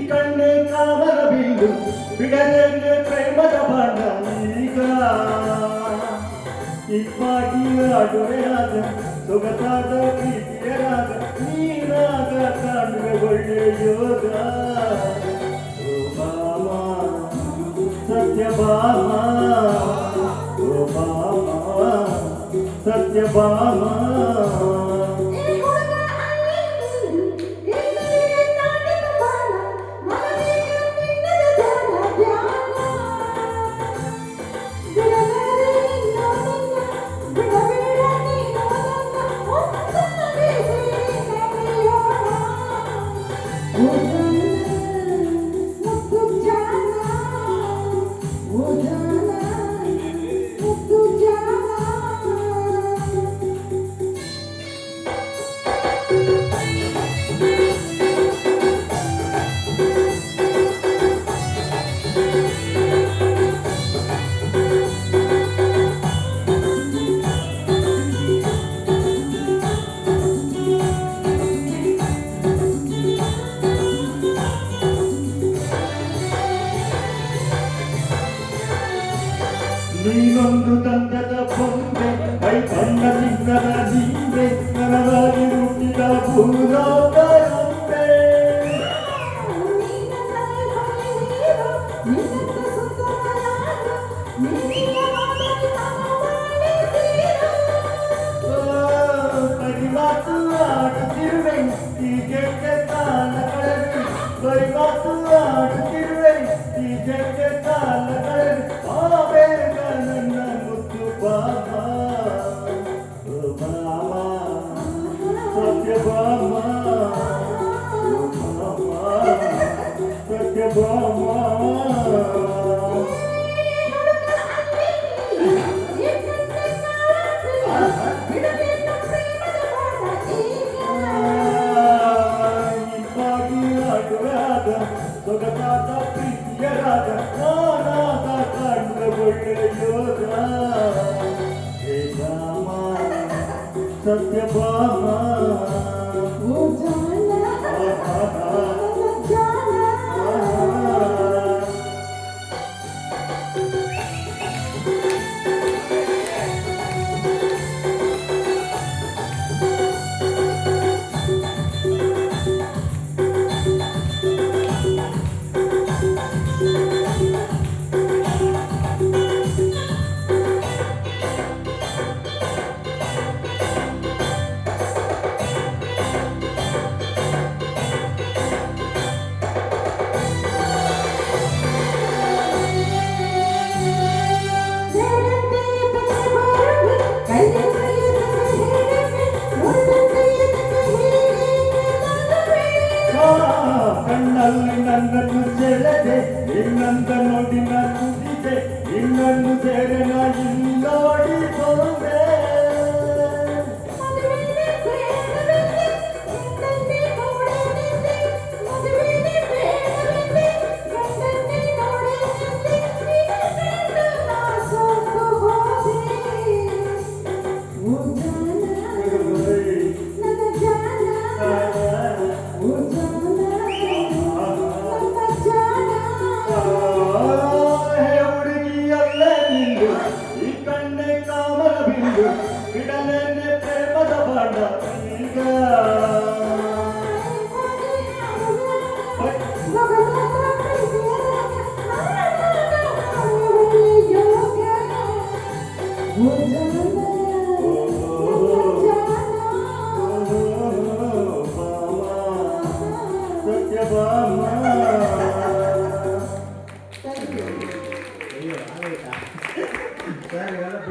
ಕಣ್ಣೆ ಕಾವಲ ಬಿಲ್ಲು ಬಿಡಲೇನೆ ಪ್ರೇಮದ ಬಾಣ ಈಗ ಇಪ್ಪಾಗಿ ಆಡುವೆ ರಾಗ ಸೊಗಸಾದ ಪ್ರೀತಿಯ ರಾಗ ನೀರಾಗ ಕಾಣುವೆ ಒಳ್ಳೆ ಯೋಗ ಓ ಮಾಮ ಸತ್ಯಭಾಮ ಓ ಮಾಮ ಸತ್ಯಭಾಮ ನೀನೊಂದು ತಂದದ ಬೊಂಬೆ ಕೈ ಬಣ್ಣ ಚಿನ್ನದ ಜೀವೆ ನನಗಾಗಿ ಹುಟ್ಟಿದ ಭೂಲೋಕರಂಬೆ ಬರಿಮಾತು ಆಡುತ್ತಿರುವೆ ಹೀಗೆ ಕಾಲ ಕಳೆದು ಬರಿಮಾತು ಆಡುತ್ತಿರುವೆ ಹೀಗೆ ಕಾಲ ಕಳೆದು ಸೊಗಸಾದ ಪ್ರೀತಿಯ ರಾಗ ನಾನಾದ ಕಾಣುವ ಒಳ್ಳೆಯ ಯೋಗ ಹೇ ರಾಮ ಸತ್ಯಭಾಮ ಕಣ್ಣಲ್ಲಿ ನನ್ನನ್ನು ಸೆಳೆದೆ ಇನ್ನೊಂದ ನೋಡಿ ನಂದಿದೆ ಇನ್ನೊಂದು ಸೇರೆ ಇಲ್ಲಿ ನೋಡಿ ಹೋದೆ ಬಿಡಲೇನೆ ಪ್ರೇಮದ ಬಾಣ ಈಗ ಸತ್ಯಭಾಮ